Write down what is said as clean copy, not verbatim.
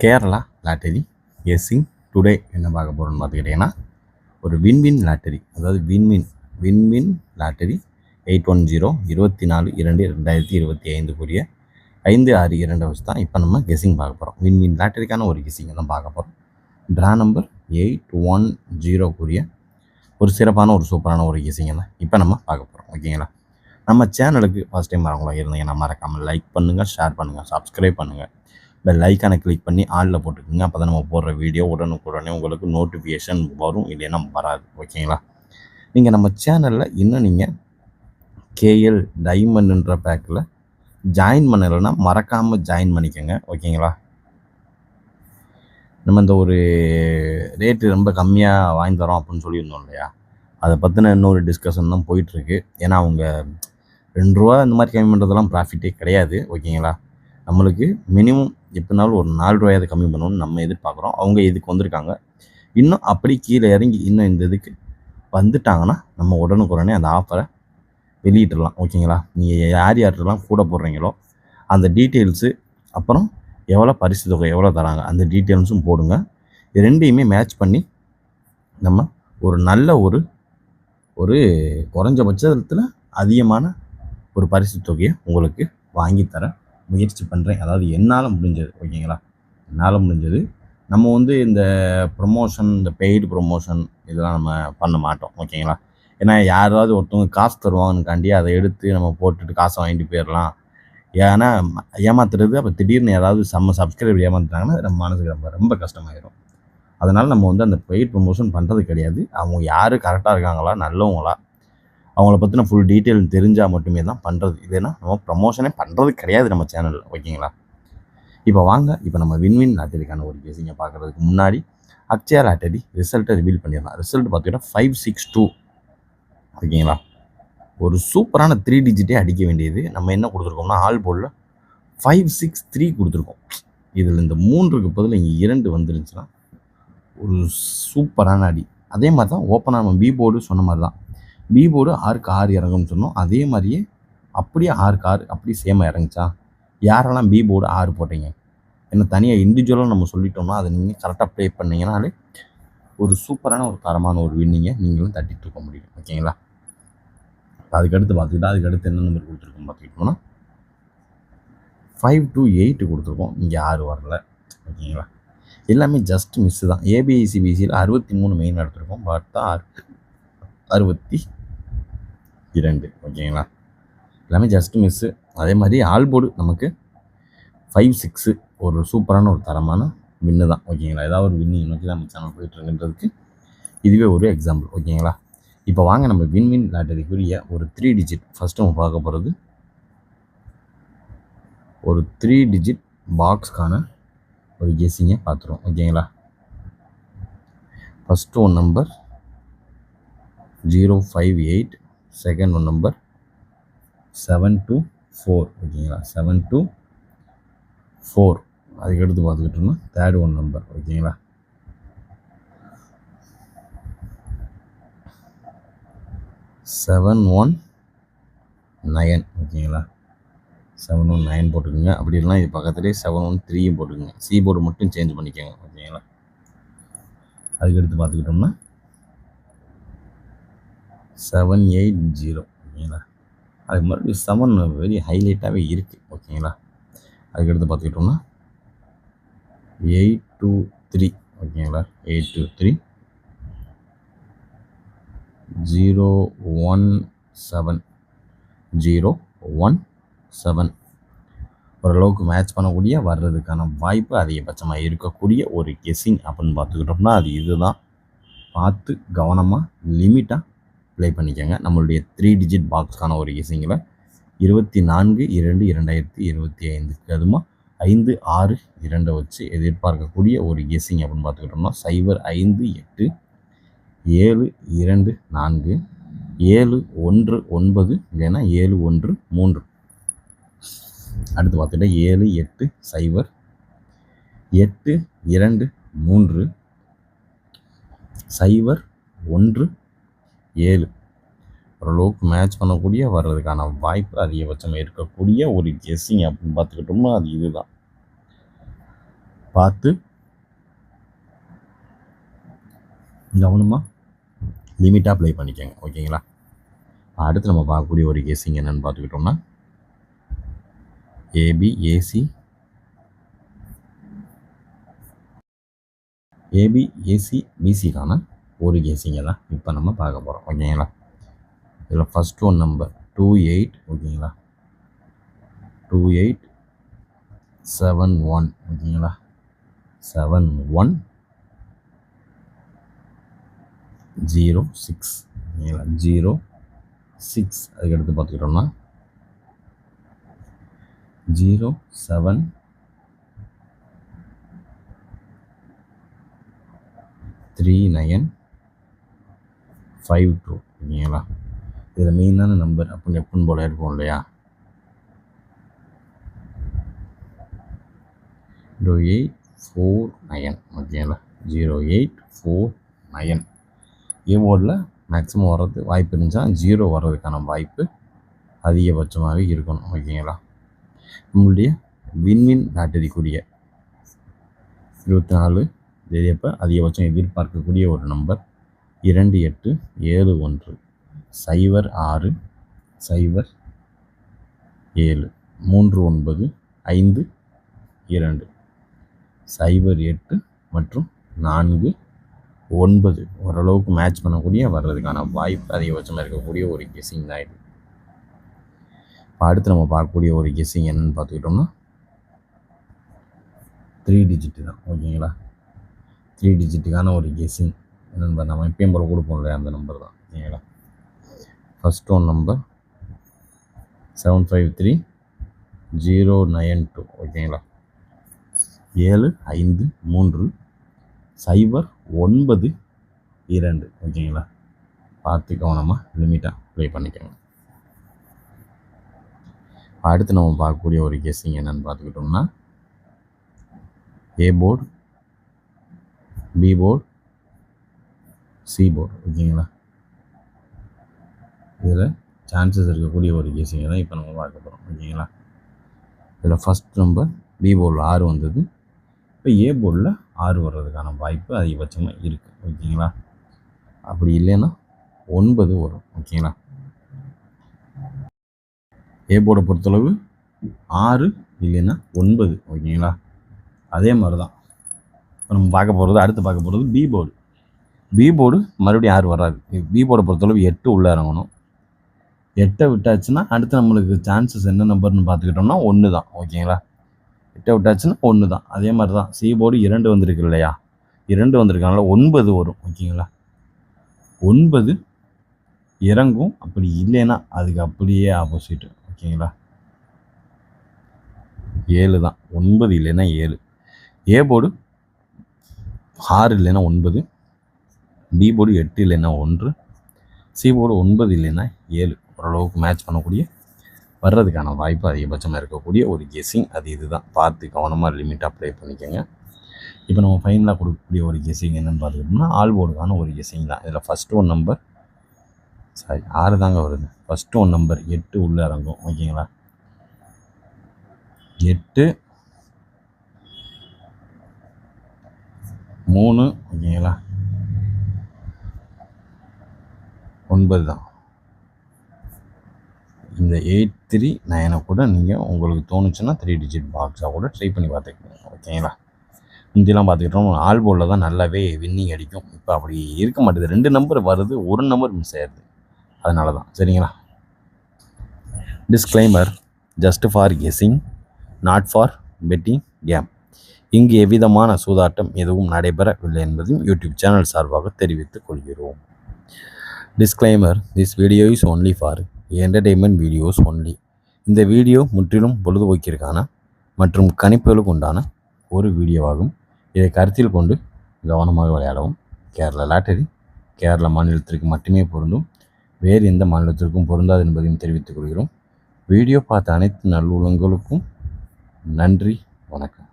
Kerala lottery guessing today என்ன பார்க்க போகிறோன்னு பார்த்துக்கிட்டிங்கன்னா ஒரு வின்வின் லாட்டரி, அதாவது வின்வின் லாட்டரி 810 24/2/2025 562 வச்சு தான் இப்போ நம்ம கெஸ்ஸிங் பார்க்க போகிறோம். வின்வின் லாட்டரிக்கான ஒரு கெஸ்ஸிங்கை தான் பார்க்க போகிறோம். ட்ரா நம்பர் 810 ஒரு சிறப்பான ஒரு சூப்பரான ஒரு கெஸ்ஸிங்கை தான் இப்போ நம்ம பார்க்க போகிறோம். ஓகேங்களா? நம்ம சேனலுக்கு ஃபஸ்ட் டைம் வரவங்களா இருந்தீங்கன்னா மறக்காமல் லைக் பண்ணுங்கள், ஷேர் பண்ணுங்கள், சப்ஸ்கிரைப் பண்ணுங்கள், பெல் ஐக்கானை கிளிக் பண்ணி ஆளில் போட்டுக்கோங்க. அப்போ தான் நம்ம போடுற வீடியோ உடனுக்குடனே உங்களுக்கு நோட்டிஃபிகேஷன் வரும், இல்லைன்னா வராது. ஓகேங்களா? நீங்கள் நம்ம சேனலில் இன்னும் நீங்கள் கேஎல் டைமண்ட்ன்ற பேக்கில் ஜாயின் பண்ணலைன்னா மறக்காமல் ஜாயின் பண்ணிக்கோங்க. ஓகேங்களா? நம்ம இந்த ஒரு ரேட்டு ரொம்ப கம்மியாக வாங்கி தரோம் அப்படின்னு சொல்லியிருந்தோம் இல்லையா, அதை பற்றின இன்னொரு டிஸ்கஷன் தான் போயிட்டுருக்கு. ஏன்னா அவங்க 2 ரூபா இந்த மாதிரி கம்மி பண்ணுறதெல்லாம் ப்ராஃபிட்டே கிடையாது. ஓகேங்களா? நம்மளுக்கு மினிமம் எப்படினாலும் ஒரு 4 ரூபாயாவது கம்மி பண்ணணும்னு நம்ம எதிர்பார்க்குறோம். அவங்க இதுக்கு வந்திருக்காங்க. இன்னும் அப்படி கீழே இறங்கி இன்னும் இந்த இதுக்கு வந்துட்டாங்கன்னா நம்ம உடனுக்குடனே அந்த ஆஃபரை வெளியிட்டுடலாம். ஓகேங்களா? நீங்கள் யார்கிட்டலாம் கூட போடுறீங்களோ அந்த டீட்டெயில்ஸு, அப்புறம் எவ்வளோ பரிசு தொகை எவ்வளோ தராங்க அந்த டீட்டெயில்ஸும் போடுங்க. இது ரெண்டையுமே மேட்ச் பண்ணி நம்ம ஒரு நல்ல ஒரு குறைஞ்சபட்சத்தில் அதிகமான ஒரு பரிசு தொகையை உங்களுக்கு வாங்கித்தர முயற்சி பண்ணுறேன். அதாவது என்னால் முடிஞ்சது. ஓகேங்களா? என்னால் முடிஞ்சது. நம்ம இந்த ப்ரொமோஷன், இந்த பெய்டு ப்ரொமோஷன் இதெல்லாம் நம்ம பண்ண மாட்டோம். ஓகேங்களா? ஏன்னா யாராவது ஒருத்தவங்க காசு தருவாங்கன்னுக்காண்டி அதை எடுத்து நம்ம போட்டுட்டு காசை வாங்கிட்டு போயிடலாம். ஏன்னா ஏமாத்துறது, அப்போ திடீர்னு யாராவது சப்ஸ்கிரைபர் ஏமாத்துட்டாங்கன்னா நம்ம மனசுக்கு ரொம்ப ரொம்ப கஷ்டமாயிடும். அதனால் நம்ம அந்த பெய்ட் ப்ரொமோஷன் பண்ணுறது கிடையாது. அவங்க யார் கரெக்டாக இருக்காங்களா, நல்லவங்களா, அவங்கள பற்றின ஃபுல் டீட்டெயில் தெரிஞ்சால் மட்டுமே தான் பண்ணுறது. இல்லைன்னா நம்ம ப்ரமோஷனே பண்ணுறது கிடையாது நம்ம சேனலில். ஓகேங்களா? இப்போ வாங்க, இப்போ நம்ம வின்வின் லாட்டரிக்கான ஒரு கெஸ்ஸிங்கை பார்க்குறதுக்கு முன்னாடி அக்ஷயா லாட்டரி ரிசல்ட்டை ரிவீல் பண்ணிடலாம். ரிசல்ட் பார்த்தீங்கன்னா 562. ஓகேங்களா? ஒரு சூப்பரான 3 டிஜிட்டே அடிக்க வேண்டியது. நம்ம என்ன கொடுத்துருக்கோம்னா ஆல் போர்டில் 563 கொடுத்துருக்கோம். இதில் இந்த 3க்கு பதில் இங்கே 2 வந்துருந்துச்சுன்னா ஒரு சூப்பரான அடி. அதே மாதிரி தான் ஓப்பனாக நம்ம பி போர்டு சொன்ன மாதிரி தான். பி போர்டு 6க்கு 6 இறங்கும்னு சொன்னோம். அதே மாதிரியே அப்படியே 6க்கு 6 அப்படியே சேமாக இறங்குச்சா? யாரெல்லாம் பி போர்டு 6 போட்டீங்க? ஏன்னா தனியாக இண்டிவிஜுவலாக நம்ம சொல்லிட்டோம்னா அதை நீங்கள் கரெக்டாக ப்ளே பண்ணிங்கனாலே ஒரு சூப்பரான ஒரு தரமான ஒரு வின்னிங்கை நீங்களும் தட்டி தூக்க முடியும். ஓகேங்களா? அதுக்கடுத்து அதுக்கடுத்து என்ன நம்பர் கொடுத்துருக்கோம் பார்த்துக்கிட்டோம்னா 528 கொடுத்துருக்கோம். இங்கே 6 வரல. ஓகேங்களா? எல்லாமே ஜஸ்ட் மிஸ்ஸு தான். ஏபிஐசிபிசியில் 63 மெயின் எடுத்துருக்கோம். பார்த்தா 62. ஓகேங்களா? எல்லாமே ஜஸ்ட் மிஸ்ஸு. அதே மாதிரி ஆல் போர்டு நமக்கு 56 ஒரு சூப்பரான ஒரு தரமான வின்னு தான். ஓகேங்களா? ஏதாவது ஒரு வின்னிங் நோக்கி தான் நம்ம சேனல் போயிட்டுருக்குன்றதுக்கு இதுவே ஒரு எக்ஸாம்பிள். ஓகேங்களா? இப்போ வாங்க நம்ம வின்வின் லாட்டரிக்குரிய ஒரு 3 டிஜிட் ஃபஸ்ட்டு நம்ம பார்க்க போகிறது ஒரு 3 டிஜிட் பாக்ஸ்க்கான ஒரு கெஸ்ஸிங்கை பார்த்துருவோம். ஓகேங்களா? First one number 058, second one number 724. ஓகேங்களா? 724. அதுக்கடுத்து பார்த்துக்கிட்டோம்னா தேர்ட் ஒன் நம்பர். ஓகேங்களா? 719. ஓகேங்களா? 719 போட்டுக்கோங்க. அப்படி இல்லைனா இது பக்கத்துலேயே 713 போட்டுக்கோங்க. சி போர்டு மட்டும் சேஞ்ச் பண்ணிக்கோங்க. ஓகேங்களா? அதுக்கடுத்து பார்த்துக்கிட்டோம்னா 780. ஓகேங்களா? அதுக்கு மறுபடியும் 7 வெரி ஹைலைட்டாகவே இருக்குது. ஓகேங்களா? அதுக்கடுத்து பார்த்துக்கிட்டோம்னா 823. ஓகேங்களா? 823 017 017 ஓரளவுக்கு மேட்ச் பண்ணக்கூடிய வர்றதுக்கான வாய்ப்பு அதிகபட்சமாக இருக்கக்கூடிய ஒரு கெஸ்ஸிங் அப்படின்னு பார்த்துக்கிட்டோம்னா அது இதுதான். பார்த்து கவனமாக லிமிட்டாக ப்ளே பண்ணிக்கோங்க. நம்மளுடைய 3 டிஜிட் பாக்ஸ்க்கான ஒரு கெஸ்ஸிங்கில் 24/2/2025 அதுமா 562 வச்சு எதிர்பார்க்கக்கூடிய ஒரு கெஸ்ஸிங் அப்படின்னு பார்த்துக்கிட்டோம்னா 058 724 719 இல்லைன்னா 713. அடுத்து பார்த்துட்டா 780 823 017. ஓரளவுக்கு மேட்ச் பண்ணக்கூடிய வர்றதுக்கான வாய்ப்பு அதிகபட்சமாக இருக்கக்கூடிய ஒரு கெஸ்ஸிங் அப்படின்னு பார்த்துக்கிட்டோம்னா அது இதுதான். பார்த்து கவனமாக லிமிட்டாக ப்ளே பண்ணிக்கோங்க. ஓகேங்களா? அடுத்து நம்ம பார்க்கக்கூடிய ஒரு கெஸ்ஸிங் என்னென்னு பார்த்துக்கிட்டோம்னா ஏபிஏசிபிசிக்கான ஒரு கெஸ்ஸிங்கை தான் இப்போ நம்ம பார்க்க போகிறோம். ஓகேங்களா? இதில் ஃபஸ்ட் ஒன் நம்பர் 28. ஓகேங்களா? 2871. ஓகேங்களா? 7106. ஓகேங்களா? 06. அதுக்கடுத்து பார்த்துக்கிட்டோம்னா 073952. ஓகேங்களா? இதில் மெயினான நம்பர் அப்படின்னு எப்பவும் போல இருக்கும் இல்லையா? 0849. ஓகேங்களா? 0849. ஏபோர்டில் மேக்ஸிமம் வர்றது வாய்ப்பு இருந்துச்சா 0 வர்றதுக்கான வாய்ப்பு அதிகபட்சமாகவே இருக்கணும். ஓகேங்களா? நம்மளுடைய வின்வின் லாட்டரிக்குரிய 24 தேதியப்போ அதிகபட்சம் எதிர்பார்க்கக்கூடிய ஒரு நம்பர் 2871 0607 3952 08 மற்றும் 49 ஓரளவுக்கு மேட்ச் பண்ணக்கூடிய வர்றதுக்கான வாய்ப்பு அதிகபட்சமாக இருக்கக்கூடிய ஒரு கெஸ்ஸிங் தான் இது. இப்போ அடுத்து நம்ம பார்க்கக்கூடிய ஒரு கெஸ்ஸிங் என்னென்னு பார்த்துக்கிட்டோம்னா 3 டிஜிட்டு தான். ஓகேங்களா? 3 டிஜிட்டுக்கான ஒரு கெஸ்ஸிங் என்னென்னு நம்ம எப்பயும் போல கொடுப்போம் இல்லையா? அந்த நம்பர் தான். ஓகேங்களா? First one number 753092. ஓகேங்களா? 753092. ஓகேங்களா? பார்த்து கவனமாக லிமிட்டாக ப்ளே பண்ணிக்கோங்க. அடுத்து நம்ம பார்க்கக்கூடிய ஒரு கெஸ்ஸிங் என்னென்னு பார்த்துக்கிட்டோம்னா A board, B board, C board. ஓகேங்களா? இதில் சான்சஸ் இருக்கக்கூடிய ஒரு கெஸ்ஸிங்கை தான் இப்போ நம்ம பார்க்க போகிறோம். ஓகேங்களா? இதில் ஃபஸ்ட் நம்பர் பி போர்டில் 6 வந்தது. இப்போ ஏ போர்டில் 6 வர்றதுக்கான வாய்ப்பு அதிகபட்சமாக இருக்குது. ஓகேங்களா? அப்படி இல்லைன்னா 9 வரும். ஓகேங்களா? ஏ போர்டை பொறுத்தளவு 6 இல்லைன்னா 9. ஓகேங்களா? அதே மாதிரி தான் இப்போ நம்ம அடுத்து பார்க்க போகிறது பி போர்டு. பி போர்டு மறுபடியும் 6 வராது. பி போர்டை பொறுத்தளவு 8 உள்ளே இறங்கணும். 8 விட்டாச்சுன்னா அடுத்து நம்மளுக்கு சான்சஸ் என்ன நம்பர்னு பார்த்துக்கிட்டோம்னா 1 தான். ஓகேங்களா? 8 விட்டாச்சுன்னா 1 தான். அதே மாதிரி தான் சி போர்டு 2 வந்திருக்கு இல்லையா? 2 வந்திருக்கனால 9 வரும். ஓகேங்களா? 9 இறங்கும். அப்படி இல்லைன்னா அதுக்கு அப்படியே ஆப்போசிட். ஓகேங்களா? 7 தான். 9 இல்லைன்னா 7. ஏ போர்டு 6 இல்லைன்னா 9, பி போர்டு 8 இல்லைன்னா 1, சி போர்டு 9 இல்லைன்னா 7. ஓரளவுக்கு மேட்ச் பண்ணக்கூடிய வர்றதுக்கான வாய்ப்பு அதிகபட்சமாக இருக்கக்கூடிய ஒரு கெஸ்ஸிங் அது இதுதான். பார்த்து கவனமாக லிமிட்டாக ப்ளே பண்ணிக்கோங்க. இப்போ நம்ம ஃபைனலாக கொடுக்கக்கூடிய ஒரு கெஸ்ஸிங் என்னென்னு பார்த்துக்கிட்டோம்னா ஆல் போர்டுக்கான ஒரு கெஸ்ஸிங் தான். இதில் ஃபஸ்ட்டு ஒன் நம்பர் 6 தாங்க வருது. ஃபஸ்ட்டு ஒன் நம்பர் 8 உள்ளே இறங்கும். ஓகேங்களா? 8 3. ஓகேங்களா? 9 தான். இந்த 839 கூட நீங்கள் உங்களுக்கு தோணுச்சுன்னா 3 டிஜிட் பாக்ஸாக கூட ட்ரை பண்ணி பார்த்துக்கோங்க. ஓகேங்களா? முந்திலாம் பார்த்துக்கிட்டோம் ஆல் போர்டில் தான் நல்லாவே வின்னிங் அடிக்கும். இப்போ அப்படி இருக்க மாட்டேது. 2 நம்பர் வருது, 1 நம்பர் மிஸ் ஆயிடுது. அதனால தான். சரிங்களா? Disclaimer: just for guessing, not for betting game. இங்கு எவ்விதமான சூதாட்டம் எதுவும் நடைபெறவில்லை என்பதையும் யூடியூப் சேனல் சார்பாக தெரிவித்துக் கொள்கிறோம். Disclaimer: this video is only for entertainment videos only. இந்த வீடியோ முற்றிலும் பொழுதுபோக்கிற்கான மற்றும் கணிப்புகளுக்கு உண்டான ஒரு வீடியோவாகும். இதை கருத்தில் கொண்டு கவனமாக விளையாடவும். கேரளா லாட்டரி கேரளா மாநிலத்திற்கு மட்டுமே பொருந்தும், வேறு எந்த மாநிலத்திற்கும் பொருந்தாது என்பதையும் தெரிவித்துக் கொள்கிறோம். வீடியோ பார்த்த அனைத்து நல்லுள்ளங்களுக்கும் நன்றி. வணக்கம்.